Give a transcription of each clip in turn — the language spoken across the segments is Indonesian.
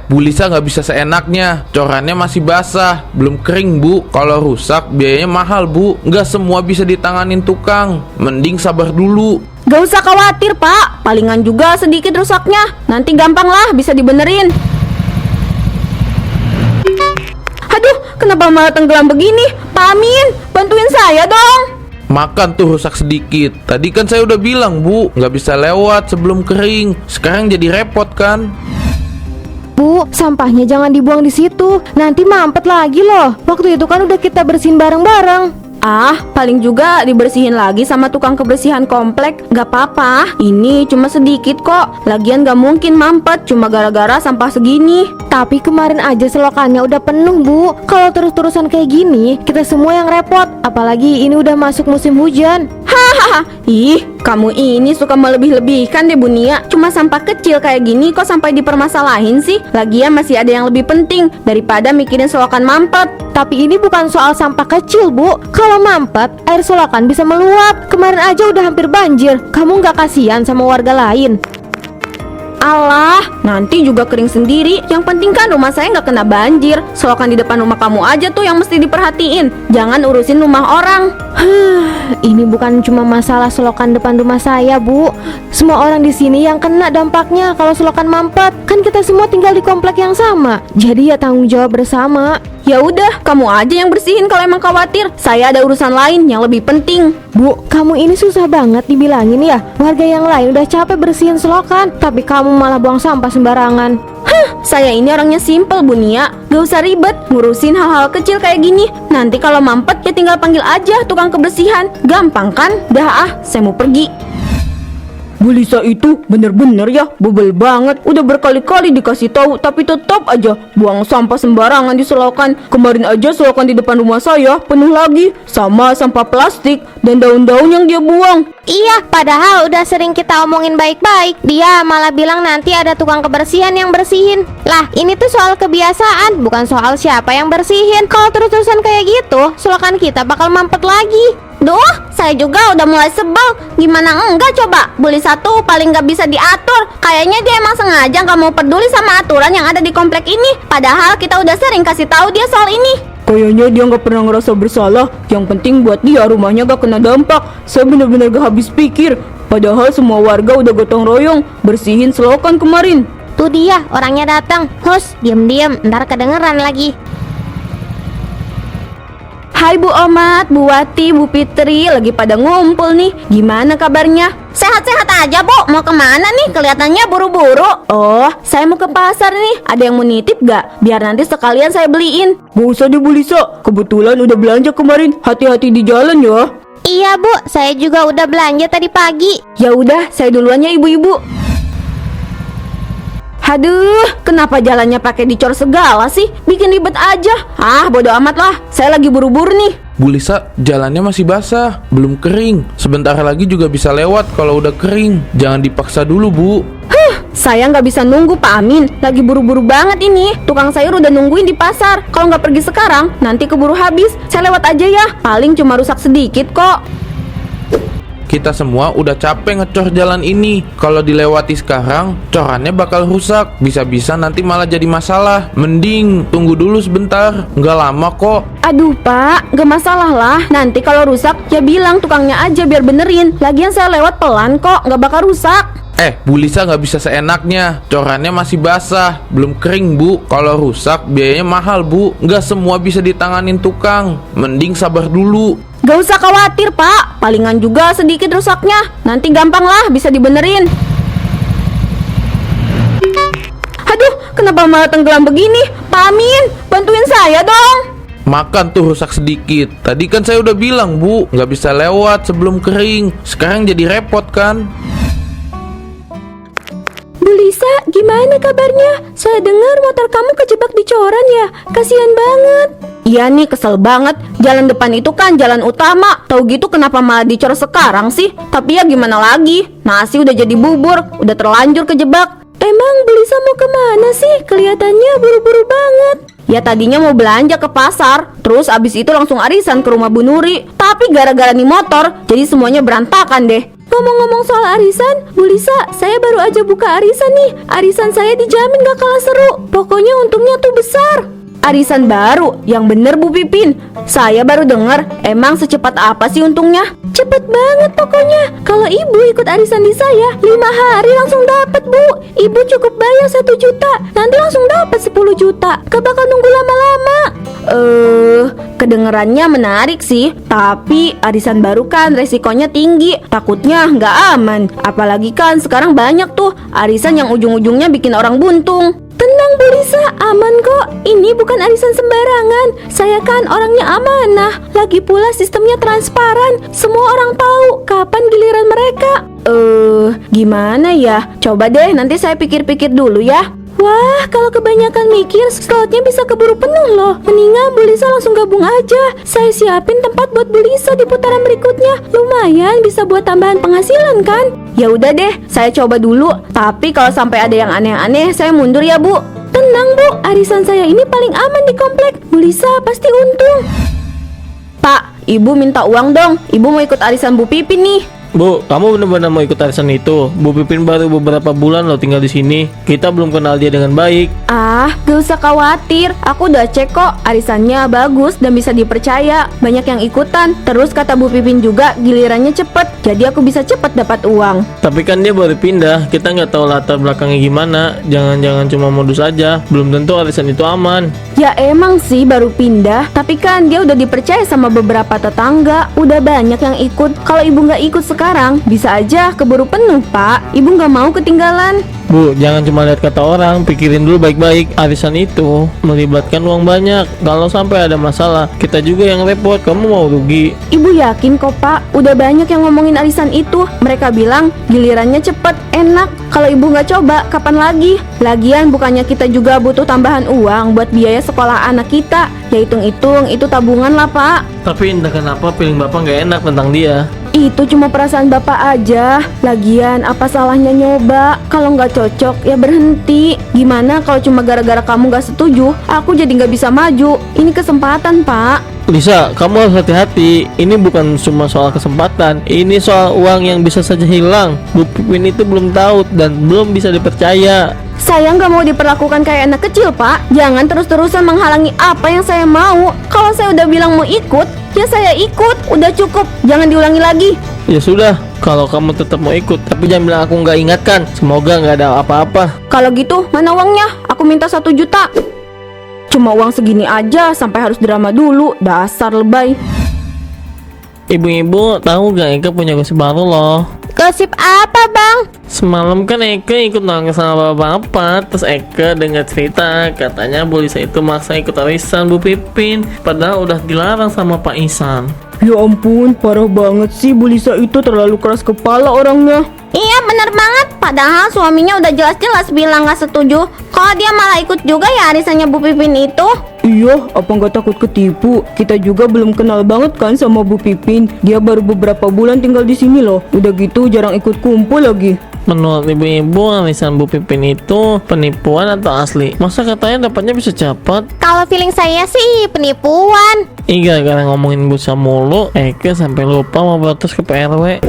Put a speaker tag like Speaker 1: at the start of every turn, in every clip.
Speaker 1: Bu Lisa nggak bisa seenaknya. Corannya masih basah, belum kering Bu. Kalau rusak biayanya mahal Bu. Nggak semua bisa ditanganin tukang. Mending sabar dulu.
Speaker 2: Gak usah khawatir Pak, palingan juga sedikit rusaknya. Nanti gampang lah bisa dibenerin. Aduh, kenapa malah tenggelam begini? Pak Amin, bantuin saya dong.
Speaker 1: Makan tuh rusak sedikit. Tadi kan saya udah bilang Bu, nggak bisa lewat sebelum kering. Sekarang jadi repot kan?
Speaker 3: Bu, sampahnya jangan dibuang di situ. Nanti mampet lagi loh. Waktu itu kan udah kita bersihin bareng-bareng.
Speaker 2: Ah, paling juga dibersihin lagi sama tukang kebersihan komplek. Gak apa-apa, ini cuma sedikit kok. Lagian gak mungkin mampet cuma gara-gara sampah segini.
Speaker 3: Tapi kemarin aja selokannya udah penuh Bu. Kalau terus-terusan kayak gini, kita semua yang repot. Apalagi ini udah masuk musim hujan.
Speaker 2: Hahaha, ih, kamu ini suka melebih-lebihkan deh Bu Nia. Cuma sampah kecil kayak gini kok sampai dipermasalahin sih. Lagian masih ada yang lebih penting daripada mikirin selokan mampet.
Speaker 3: Tapi ini bukan soal sampah kecil Bu. Kalau mampet, air selokan bisa meluap. Kemarin aja udah hampir banjir. Kamu gak kasihan sama warga lain?
Speaker 2: Alah, nanti juga kering sendiri. Yang penting kan rumah saya nggak kena banjir. Selokan di depan rumah kamu aja tuh yang mesti diperhatiin. Jangan urusin rumah orang.
Speaker 3: Ini bukan cuma masalah selokan depan rumah saya Bu. Semua orang di sini yang kena dampaknya kalau selokan mampet. Kan kita semua tinggal di komplek yang sama. Jadi ya tanggung jawab bersama.
Speaker 2: Ya udah, kamu aja yang bersihin kalau emang khawatir. Saya ada urusan lain yang lebih penting.
Speaker 3: Bu, kamu ini susah banget dibilangin ya. Warga yang lain udah capek bersihin selokan, tapi kamu malah buang sampah sembarangan.
Speaker 2: Saya ini orangnya simple Bu Nia. Gak usah ribet ngurusin hal-hal kecil kayak gini. Nanti kalau mampet ya tinggal panggil aja tukang kebersihan. Gampang kan? Dah saya mau pergi. Bu Lisa itu bener-bener ya bebel banget. Udah berkali-kali dikasih tahu tapi tetap aja buang sampah sembarangan di selokan. Kemarin aja selokan di depan rumah saya penuh lagi sama sampah plastik dan daun-daun yang dia buang.
Speaker 3: Iya, padahal udah sering kita omongin baik-baik. Dia malah bilang nanti ada tukang kebersihan yang bersihin. Lah, ini tuh soal kebiasaan, bukan soal siapa yang bersihin. Kalau terus-terusan kayak gitu, selokan kita bakal mampet lagi.
Speaker 2: Duh, saya juga udah mulai sebel. Gimana enggak coba? Bu Lisa tuh paling gak bisa diatur. Kayaknya dia emang sengaja gak mau peduli sama aturan yang ada di komplek ini. Padahal kita udah sering kasih tahu dia soal ini. Kayaknya dia gak pernah ngerasa bersalah. Yang penting buat dia rumahnya gak kena dampak. Saya bener-bener gak habis pikir. Padahal semua warga udah gotong royong bersihin selokan kemarin.
Speaker 3: Tuh dia, orangnya datang. Hus, diam-diam, ntar kedengeran lagi.
Speaker 2: Hai Bu Omat, Bu Wati, Bu Fitri, lagi pada ngumpul nih. Gimana kabarnya? Sehat-sehat aja Bu, mau kemana nih? Kelihatannya buru-buru. Oh, saya mau ke pasar nih. Ada yang mau nitip gak? Biar nanti sekalian saya beliin. Gak usah deh Bu Lisa, kebetulan udah belanja kemarin. Hati-hati di jalan ya.
Speaker 3: Iya Bu, saya juga udah belanja tadi pagi.
Speaker 2: Ya udah, saya duluan ya ibu-ibu. Aduh, kenapa jalannya pakai dicor segala sih? Bikin ribet aja. Ah, bodo amat lah. Saya lagi buru-buru nih.
Speaker 1: Bu Lisa, jalannya masih basah, belum kering. Sebentar lagi juga bisa lewat kalau udah kering. Jangan dipaksa dulu Bu.
Speaker 2: Saya nggak bisa nunggu Pak Amin. Lagi buru-buru banget ini. Tukang sayur udah nungguin di pasar. Kalau nggak pergi sekarang, nanti keburu habis. Saya lewat aja ya. Paling cuma rusak sedikit kok.
Speaker 1: Kita semua udah capek ngecor jalan ini. Kalau dilewati sekarang, corannya bakal rusak. Bisa-bisa nanti malah jadi masalah. Mending tunggu dulu sebentar. Nggak lama kok.
Speaker 2: Aduh Pak, gak masalah lah. Nanti kalau rusak, ya bilang tukangnya aja biar benerin. Lagian saya lewat pelan kok, gak bakal rusak.
Speaker 1: Bu Lisa nggak bisa seenaknya. Corannya masih basah, belum kering Bu. Kalau rusak biayanya mahal Bu. Nggak semua bisa ditanganin tukang. Mending sabar dulu.
Speaker 2: Gak usah khawatir Pak, palingan juga sedikit rusaknya. Nanti gampang lah bisa dibenerin. Aduh, kenapa malah tenggelam begini? Pak Amin, bantuin saya dong.
Speaker 1: Makan tuh rusak sedikit. Tadi kan saya udah bilang Bu, nggak bisa lewat sebelum kering. Sekarang jadi repot kan?
Speaker 2: Bu Lisa, gimana kabarnya? Saya dengar motor kamu kejebak di coran ya. Kasihan banget. Iya nih, kesel banget. Jalan depan itu kan jalan utama. Tahu gitu kenapa malah dicor sekarang sih? Tapi ya gimana lagi? Nasi udah jadi bubur, udah terlanjur kejebak. Emang Bu Lisa mau kemana sih? Kelihatannya buru-buru banget. Ya tadinya mau belanja ke pasar, terus abis itu langsung arisan ke rumah Bu Nuri. Tapi gara-gara nih motor, jadi semuanya berantakan deh. Ngomong-ngomong soal arisan, Bu Lisa, saya baru aja buka arisan nih. Arisan saya dijamin gak kalah seru. Pokoknya untungnya tuh besar. Arisan baru, yang bener Bu Pipin. Saya baru denger, emang secepat apa sih untungnya? Cepet banget pokoknya. Kalau ibu ikut arisan di saya, 5 hari langsung dapat Bu. Ibu cukup bayar 1 juta, nanti langsung dapat 10 juta. Gak bakal nunggu lama-lama. Kedengerannya menarik sih. Tapi arisan baru kan resikonya tinggi. Takutnya nggak aman. Apalagi kan sekarang banyak tuh arisan yang ujung-ujungnya bikin orang buntung. Tenang Bu Lisa, aman kok. Ini bukan arisan sembarangan. Saya kan orangnya amanah. Lagi pula sistemnya transparan. Semua orang tahu kapan giliran mereka. Gimana ya? Coba deh nanti saya pikir-pikir dulu ya. Wah, kalau kebanyakan mikir, slotnya bisa keburu penuh loh. Mendingan Bu Lisa langsung gabung aja. Saya siapin tempat buat Bu Lisa di putaran berikutnya. Lumayan bisa buat tambahan penghasilan kan? Ya udah deh, saya coba dulu. Tapi kalau sampai ada yang aneh-aneh, saya mundur ya Bu. Tenang Bu, arisan saya ini paling aman di komplek. Bu Lisa pasti untung. Pak, Ibu minta uang dong. Ibu mau ikut arisan Bu Pipin nih.
Speaker 4: Bu, kamu benar-benar mau ikut arisan itu? Bu Pipin baru beberapa bulan loh tinggal di sini. Kita belum kenal dia dengan baik.
Speaker 2: Gak usah khawatir. Aku udah cek kok, arisannya bagus dan bisa dipercaya. Banyak yang ikutan. Terus kata Bu Pipin juga gilirannya cepet. Jadi aku bisa cepet dapat uang.
Speaker 4: Tapi kan dia baru pindah. Kita nggak tahu latar belakangnya gimana. Jangan-jangan cuma modus aja. Belum tentu arisan itu aman.
Speaker 2: Ya emang sih baru pindah. Tapi kan dia udah dipercaya sama beberapa tetangga. Udah banyak yang ikut. Kalau ibu nggak ikut sekarang, bisa aja keburu penuh Pak. Ibu nggak mau ketinggalan.
Speaker 4: Bu, jangan cuma lihat kata orang, pikirin dulu baik-baik. Arisan itu melibatkan uang banyak. Kalau sampai ada masalah, kita juga yang repot. Kamu mau rugi?
Speaker 2: Ibu yakin kok Pak. Udah banyak yang ngomongin arisan itu. Mereka bilang gilirannya cepet, enak. Kalau ibu nggak coba, kapan lagi? Lagian bukannya kita juga butuh tambahan uang buat biaya sekolah anak kita. Ya hitung-hitung, itu tabungan lah Pak.
Speaker 4: Tapi entah kenapa feeling bapak nggak enak tentang dia.
Speaker 2: Itu cuma perasaan bapak aja. Lagian apa salahnya nyoba? Kalau nggak cocok ya berhenti. Gimana kalau cuma gara-gara kamu nggak setuju, aku jadi nggak bisa maju. Ini kesempatan Pak.
Speaker 4: Lisa, kamu harus hati-hati. Ini bukan cuma soal kesempatan. Ini soal uang yang bisa saja hilang. Bu Pipin itu belum tahu dan belum bisa dipercaya.
Speaker 2: Saya nggak mau diperlakukan kayak anak kecil Pak. Jangan terus-terusan menghalangi apa yang saya mau. Kalau saya udah bilang mau ikut, ya saya ikut. Udah cukup, jangan diulangi lagi.
Speaker 4: Ya sudah, kalau kamu tetap mau ikut, tapi jangan bilang aku nggak ingatkan. Semoga nggak ada apa-apa.
Speaker 2: Kalau gitu, mana uangnya? Aku minta 1 juta. Cuma uang segini aja sampai harus drama dulu. Dasar lebay.
Speaker 4: Ibu-ibu, tahu gak Eka punya gosip baru loh.
Speaker 3: Gosip apa bang?
Speaker 4: Semalam kan Eka ikut nangis sama bapak-bapak. Terus Eka dengar cerita, katanya Bu Lisa itu maksa ikut arisan Bu Pipin, padahal udah dilarang sama Pak Isan.
Speaker 2: Ya ampun, parah banget sih. Bu Lisa itu terlalu keras kepala orangnya.
Speaker 3: Iya bener banget. Padahal suaminya udah jelas-jelas bilang gak setuju. Kok dia malah ikut juga ya arisannya Bu Pipin itu?
Speaker 2: Iya, apa nggak takut ketipu? Kita juga belum kenal banget kan sama Bu Pipin. Dia baru beberapa bulan tinggal di sini loh. Udah gitu jarang ikut kumpul lagi.
Speaker 4: Menurut ibu-ibu, arisan Bu Pipin itu penipuan atau asli? Masa katanya dapatnya bisa cepat?
Speaker 3: Kalau feeling saya sih penipuan.
Speaker 4: Gara-gara ngomongin bursa mulu, Eka sampai lupa mau protes ke PRW.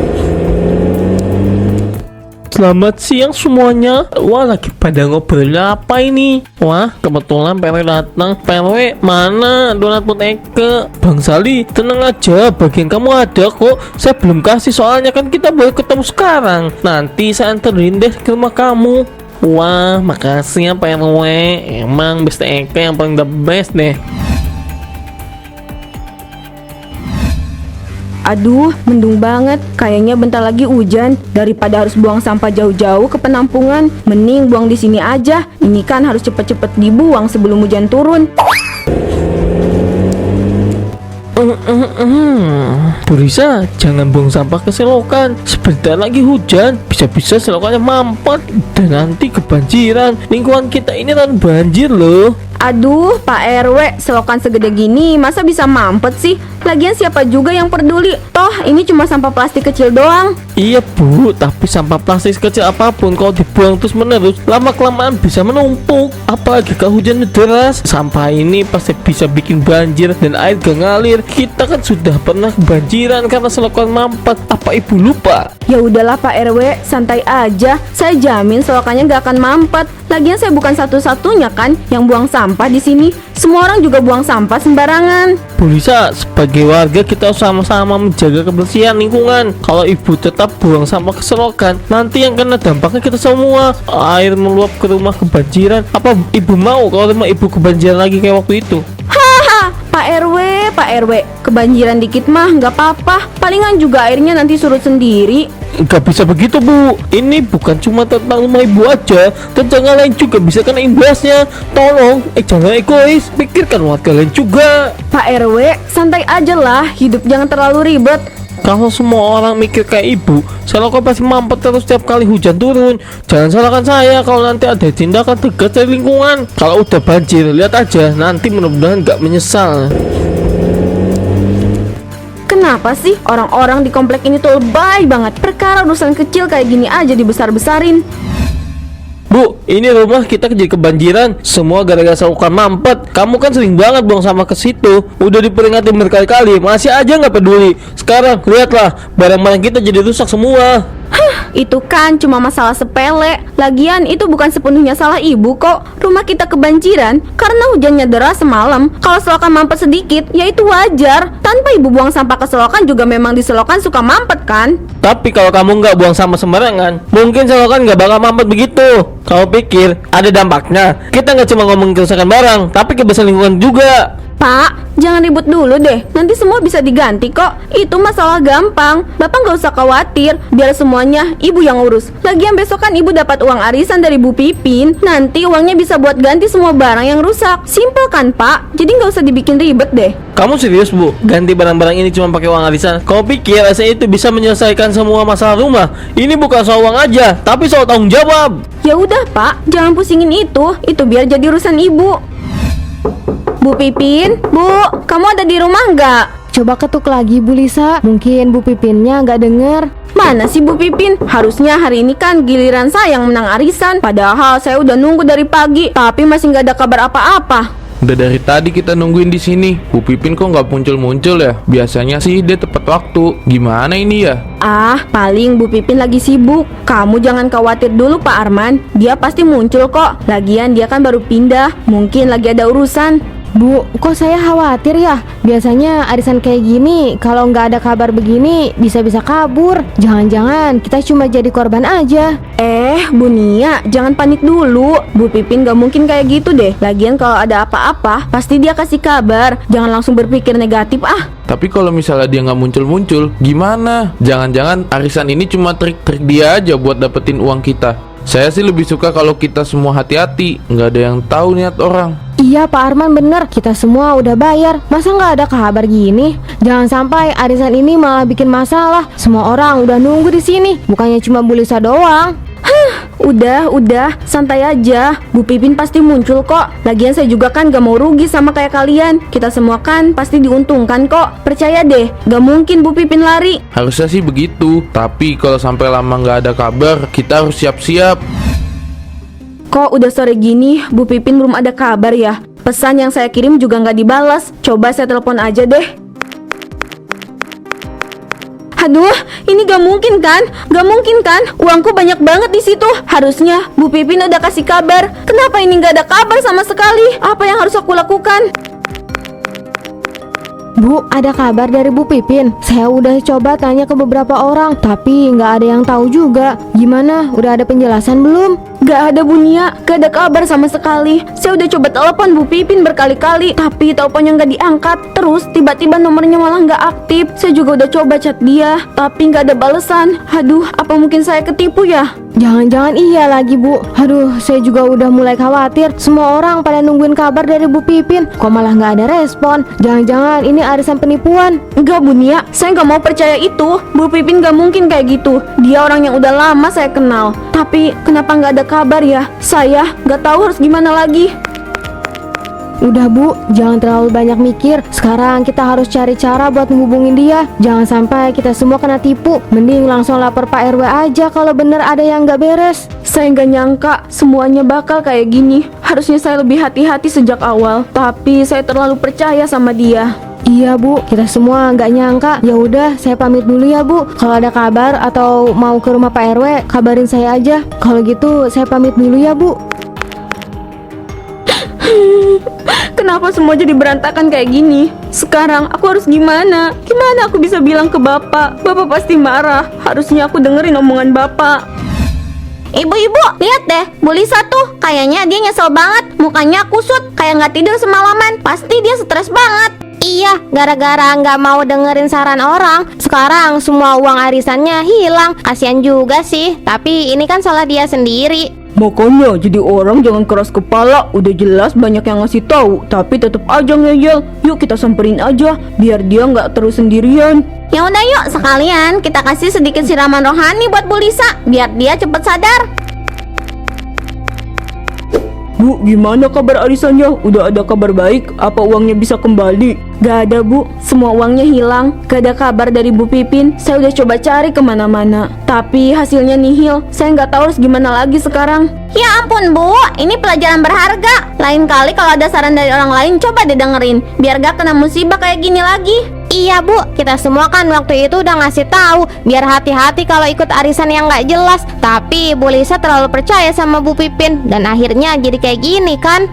Speaker 4: Selamat siang semuanya. Wah, lagi pada ngobrol apa ini? Wah, kebetulan PRW datang. PRW, mana donat buat Eka? Bang Sali, tenang aja, bagian kamu ada kok. Saya belum kasih, soalnya kan kita baru ketemu sekarang. Nanti saya anterin deh ke rumah kamu. Wah, makasih ya PRW. Emang best Eka yang paling the best deh.
Speaker 2: Aduh, mendung banget. Kayaknya bentar lagi hujan. Daripada harus buang sampah jauh-jauh ke penampungan, mending buang di sini aja. Ini kan harus cepet-cepet dibuang sebelum hujan turun.
Speaker 4: Bu Risa, jangan buang sampah ke selokan. Sebentar lagi hujan, bisa-bisa selokannya mampet dan nanti kebanjiran. Lingkungan kita ini kan banjir loh.
Speaker 2: Aduh, Pak RW, selokan segede gini masa bisa mampet sih? Lagian siapa juga yang peduli? Toh ini cuma sampah plastik kecil doang.
Speaker 4: Iya Bu, tapi sampah plastik sekecil apapun kalau dibuang terus menerus, lama-kelamaan bisa menumpuk. Apalagi kalau hujan deras, sampah ini pasti bisa bikin banjir dan air gak ngalir. Kita kan sudah pernah kebanjiran karena selokan mampet. Apa Ibu lupa?
Speaker 2: Ya udahlah Pak RW, santai aja. Saya jamin selokannya gak akan mampet. Lagian saya bukan satu-satunya kan yang buang sampah di sini. Semua orang juga buang sampah sembarangan.
Speaker 4: Bu Lisa, sebagai warga kita sama-sama menjaga kebersihan lingkungan. Kalau Ibu tetap buang sampah ke selokan, nanti yang kena dampaknya kita semua. Air meluap ke rumah kebanjiran. Apa Ibu mau kalau rumah Ibu kebanjiran lagi kayak waktu itu?
Speaker 2: Haha, Pak RW, kebanjiran dikit mah nggak apa-apa. Palingan juga airnya nanti surut sendiri.
Speaker 4: Gak bisa begitu Bu, ini bukan cuma tentang rumah Ibu aja, tetangga lain juga bisa kena imbasnya. Tolong, jangan egois, pikirkan warga lain juga.
Speaker 2: Pak RW, santai aja lah, hidup jangan terlalu ribet.
Speaker 4: Kalau semua orang mikir kayak Ibu, selokan pasti mampet terus setiap kali hujan turun. Jangan salahkan saya kalau nanti ada tindakan tegas dari lingkungan. Kalau udah banjir, lihat aja, nanti mudah-mudahan gak menyesal.
Speaker 2: Kenapa sih orang-orang di komplek ini tuh lebay banget? Perkara urusan kecil kayak gini aja dibesar-besarin.
Speaker 4: Bu, ini rumah kita jadi kebanjiran. Semua gara-gara selokan mampet. Kamu kan sering banget buang sampah ke situ. Udah diperingatin berkali-kali, masih aja nggak peduli. Sekarang lihatlah, barang-barang kita jadi rusak semua.
Speaker 2: Itu kan cuma masalah sepele. Lagian itu bukan sepenuhnya salah ibu kok. Rumah kita kebanjiran karena hujannya deras semalam. Kalau selokan mampet sedikit, ya itu wajar. Tanpa ibu buang sampah ke selokan juga memang di selokan suka mampet kan?
Speaker 4: Tapi kalau kamu nggak buang sampah sembarangan, mungkin selokan nggak bakal mampet begitu. Kamu pikir ada dampaknya? Kita nggak cuma ngomongin kerusakan barang, tapi kebersihan lingkungan juga.
Speaker 2: Pak, jangan ribut dulu deh. Nanti semua bisa diganti kok. Itu masalah gampang. Bapak nggak usah khawatir. Biar semuanya ibu yang urus. Lagian besok kan ibu dapat uang arisan dari Bu Pipin. Nanti uangnya bisa buat ganti semua barang yang rusak. Simpel kan Pak? Jadi nggak usah dibikin ribet deh.
Speaker 4: Kamu serius Bu? Ganti barang-barang ini cuma pakai uang arisan? Kamu pikir rasanya itu bisa menyelesaikan semua masalah rumah? Ini bukan soal uang aja, tapi soal tanggung jawab.
Speaker 2: Ya udah Pak, jangan pusingin itu. Itu biar jadi urusan ibu. Bu Pipin, Bu, kamu ada di rumah nggak?
Speaker 3: Coba ketuk lagi Bu Lisa, mungkin Bu Pipinnya nggak denger.
Speaker 2: Mana sih Bu Pipin? Harusnya hari ini kan giliran saya yang menang arisan. Padahal saya udah nunggu dari pagi, tapi masih nggak ada kabar apa-apa.
Speaker 1: Udah dari tadi kita nungguin di sini. Bu Pipin kok nggak muncul-muncul ya? Biasanya sih dia tepat waktu. Gimana ini ya?
Speaker 2: Ah, paling Bu Pipin lagi sibuk. Kamu jangan khawatir dulu Pak Arman. Dia pasti muncul kok. Lagian dia kan baru pindah. Mungkin lagi ada urusan.
Speaker 3: Bu, kok saya khawatir ya? Biasanya arisan kayak gini, kalau nggak ada kabar begini, bisa-bisa kabur. Jangan-jangan kita cuma jadi korban aja.
Speaker 2: Bu Nia, jangan panik dulu. Bu Pipin gak mungkin kayak gitu deh. Lagian kalau ada apa-apa, pasti dia kasih kabar. Jangan langsung berpikir negatif ah.
Speaker 1: Tapi kalau misalnya dia nggak muncul-muncul, gimana? Jangan-jangan arisan ini cuma trik-trik dia aja buat dapetin uang kita. Saya sih lebih suka kalau kita semua hati-hati, nggak ada yang tahu niat orang.
Speaker 3: Iya Pak Arman bener, kita semua udah bayar. Masa nggak ada kabar gini? Jangan sampai arisan ini malah bikin masalah. Semua orang udah nunggu di sini, bukannya cuma Bu Lisa doang.
Speaker 2: Udah, santai aja. Bu Pipin pasti muncul kok. Lagian saya juga kan gak mau rugi sama kayak kalian. Kita semua kan pasti diuntungkan kok. Percaya deh, gak mungkin Bu Pipin lari.
Speaker 1: Harusnya sih begitu. Tapi kalau sampai lama nggak ada kabar, kita harus siap-siap.
Speaker 2: Kok udah sore gini, Bu Pipin belum ada kabar ya? Pesan yang saya kirim juga gak dibalas. Coba saya telepon aja deh. Aduh, ini gak mungkin kan? Gak mungkin kan? Uangku banyak banget di situ. Harusnya Bu Pipin udah kasih kabar. Kenapa ini gak ada kabar sama sekali? Apa yang harus aku lakukan?
Speaker 3: Bu, ada kabar dari Bu Pipin. Saya udah coba tanya ke beberapa orang, tapi nggak ada yang tahu juga. Gimana? Udah ada penjelasan belum?
Speaker 2: Gak ada Bu Nia, gak ada kabar sama sekali. Saya udah coba telepon Bu Pipin berkali-kali, tapi teleponnya gak diangkat. Terus tiba-tiba nomornya malah gak aktif. Saya juga udah coba chat dia, tapi gak ada balesan. Aduh, apa mungkin saya ketipu ya?
Speaker 3: Jangan-jangan iya lagi Bu. Aduh, saya juga udah mulai khawatir. Semua orang pada nungguin kabar dari Bu Pipin, kok malah nggak ada respon. Jangan-jangan ini arisan penipuan.
Speaker 2: Enggak Bu Nia, saya nggak mau percaya itu. Bu Pipin gak mungkin kayak gitu. Dia orang yang udah lama saya kenal. Tapi kenapa nggak ada kabar ya? Saya nggak tahu harus gimana lagi.
Speaker 5: Udah Bu, jangan terlalu banyak mikir. Sekarang kita harus cari cara buat menghubungin dia. Jangan sampai kita semua kena tipu. Mending langsung lapor Pak RW aja kalau bener ada yang nggak beres.
Speaker 2: Saya nggak nyangka semuanya bakal kayak gini. Harusnya saya lebih hati-hati sejak awal, tapi saya terlalu percaya sama dia.
Speaker 5: Iya Bu, kita semua nggak nyangka. Ya udah, saya pamit dulu ya Bu. Kalau ada kabar atau mau ke rumah Pak RW, kabarin saya aja. Kalau gitu, saya pamit dulu ya Bu.
Speaker 2: Kenapa semua jadi berantakan kayak gini? Sekarang aku harus gimana? Gimana aku bisa bilang ke bapak? Bapak pasti marah. Harusnya aku dengerin omongan bapak.
Speaker 3: Ibu-ibu, lihat deh, Bu Lisa tuh kayaknya dia nyesel banget. Mukanya kusut, kayak nggak tidur semalaman. Pasti dia stres banget. Iya, gara-gara nggak mau dengerin saran orang, sekarang semua uang arisannya hilang. Kasian juga sih, tapi ini kan salah dia sendiri.
Speaker 2: Makanya jadi orang jangan keras kepala. Udah jelas banyak yang ngasih tahu, tapi tetap aja ngeyel. Yuk kita samperin aja, biar dia nggak terus sendirian.
Speaker 3: Ya udah yuk, sekalian kita kasih sedikit siraman rohani buat Bu Lisa, biar dia cepet sadar.
Speaker 2: Bu, gimana kabar arisannya? Udah ada kabar baik? Apa uangnya bisa kembali? Gak ada Bu, semua uangnya hilang. Gak ada kabar dari Bu Pipin. Saya udah coba cari kemana-mana, tapi hasilnya nihil. Saya nggak tahu harus gimana lagi sekarang.
Speaker 3: Ya ampun Bu, ini pelajaran berharga. Lain kali kalau ada saran dari orang lain, coba didengerin, biar gak kena musibah kayak gini lagi. Iya Bu, kita semua kan waktu itu udah ngasih tahu biar hati-hati kalau ikut arisan yang nggak jelas. Tapi Bu Lisa terlalu percaya sama Bu Pipin dan akhirnya jadi kayak gini kan.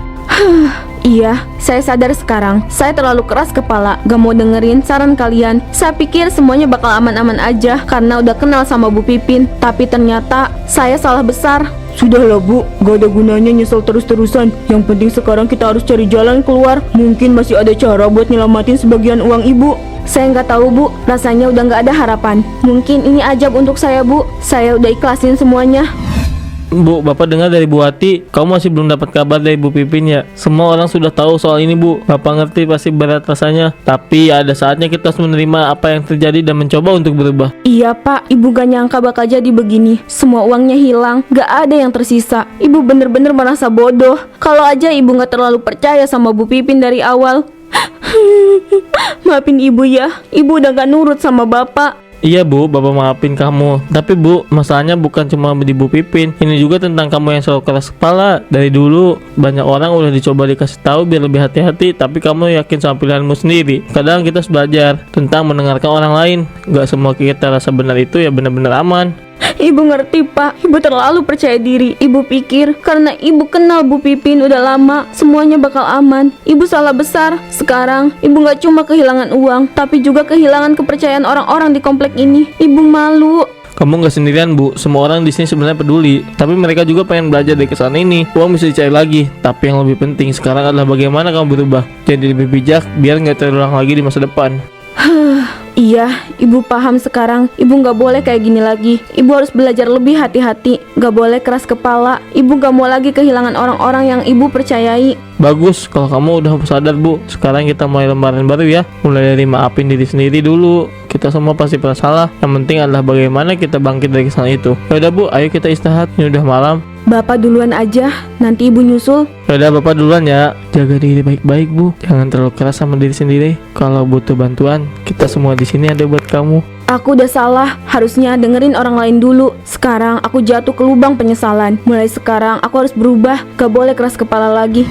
Speaker 2: Iya, saya sadar sekarang. Saya terlalu keras kepala, gak mau dengerin saran kalian. Saya pikir semuanya bakal aman-aman aja karena udah kenal sama Bu Pipin. Tapi ternyata saya salah besar. Sudahlah Bu, gak ada gunanya nyesel terus-terusan. Yang penting sekarang kita harus cari jalan keluar. Mungkin masih ada cara buat nyelamatin sebagian uang ibu. Saya nggak tahu Bu, rasanya udah nggak ada harapan. Mungkin ini ajab untuk saya Bu. Saya udah ikhlasin semuanya.
Speaker 4: Bu, Bapak dengar dari Bu Hati, kamu masih belum dapat kabar dari Bu Pipin ya? Semua orang sudah tahu soal ini Bu. Bapak ngerti pasti berat rasanya. Tapi ada saatnya kita harus menerima apa yang terjadi dan mencoba untuk berubah.
Speaker 2: Iya Pak, Ibu gak nyangka bakal jadi begini. Semua uangnya hilang, gak ada yang tersisa. Ibu bener-bener merasa bodoh. Kalau aja Ibu gak terlalu percaya sama Bu Pipin dari awal. Maafin Ibu ya, Ibu udah gak nurut sama Bapak.
Speaker 4: Iya Bu, Bapak maafin kamu. Tapi Bu, masalahnya bukan cuma di Bu Pipin. Ini juga tentang kamu yang selalu keras kepala. Dari dulu banyak orang udah dicoba dikasih tahu biar lebih hati-hati, tapi kamu yakin sama pilihanmu sendiri. Kadang kita harus belajar tentang mendengarkan orang lain. Gak semua kita rasa benar itu ya benar-benar aman.
Speaker 2: Ibu ngerti Pak, Ibu terlalu percaya diri. Ibu pikir karena Ibu kenal Bu Pipin udah lama, semuanya bakal aman. Ibu salah besar. Sekarang Ibu gak cuma kehilangan uang, tapi juga kehilangan kepercayaan orang-orang di komplek ini. Ibu malu.
Speaker 4: Kamu gak sendirian Bu, semua orang di sini sebenarnya peduli. Tapi mereka juga pengen belajar dari kesalahan ini. Uang bisa dicari lagi, tapi yang lebih penting sekarang adalah bagaimana kamu berubah. Jadi lebih bijak, biar gak terulang lagi di masa depan.
Speaker 2: Iya, Ibu paham sekarang. Ibu gak boleh kayak gini lagi. Ibu harus belajar lebih hati-hati. Gak boleh keras kepala. Ibu gak mau lagi kehilangan orang-orang yang Ibu percayai.
Speaker 4: Bagus, kalau kamu udah sadar Bu. Sekarang kita mulai lembaran baru ya. Mulai dari maafin diri sendiri dulu. Kita semua pasti pernah salah. Yang penting adalah bagaimana kita bangkit dari kesalahan itu. Yaudah Bu, ayo kita istirahat. Ini udah malam.
Speaker 2: Bapak duluan aja, nanti Ibu nyusul.
Speaker 4: Yaudah Bapak duluan ya. Jaga diri baik-baik Bu. Jangan terlalu keras sama diri sendiri. Kalau butuh bantuan, kita semua di sini ada buat kamu.
Speaker 2: Aku udah salah, harusnya dengerin orang lain dulu. Sekarang aku jatuh ke lubang penyesalan. Mulai sekarang aku harus berubah, gak boleh keras kepala lagi.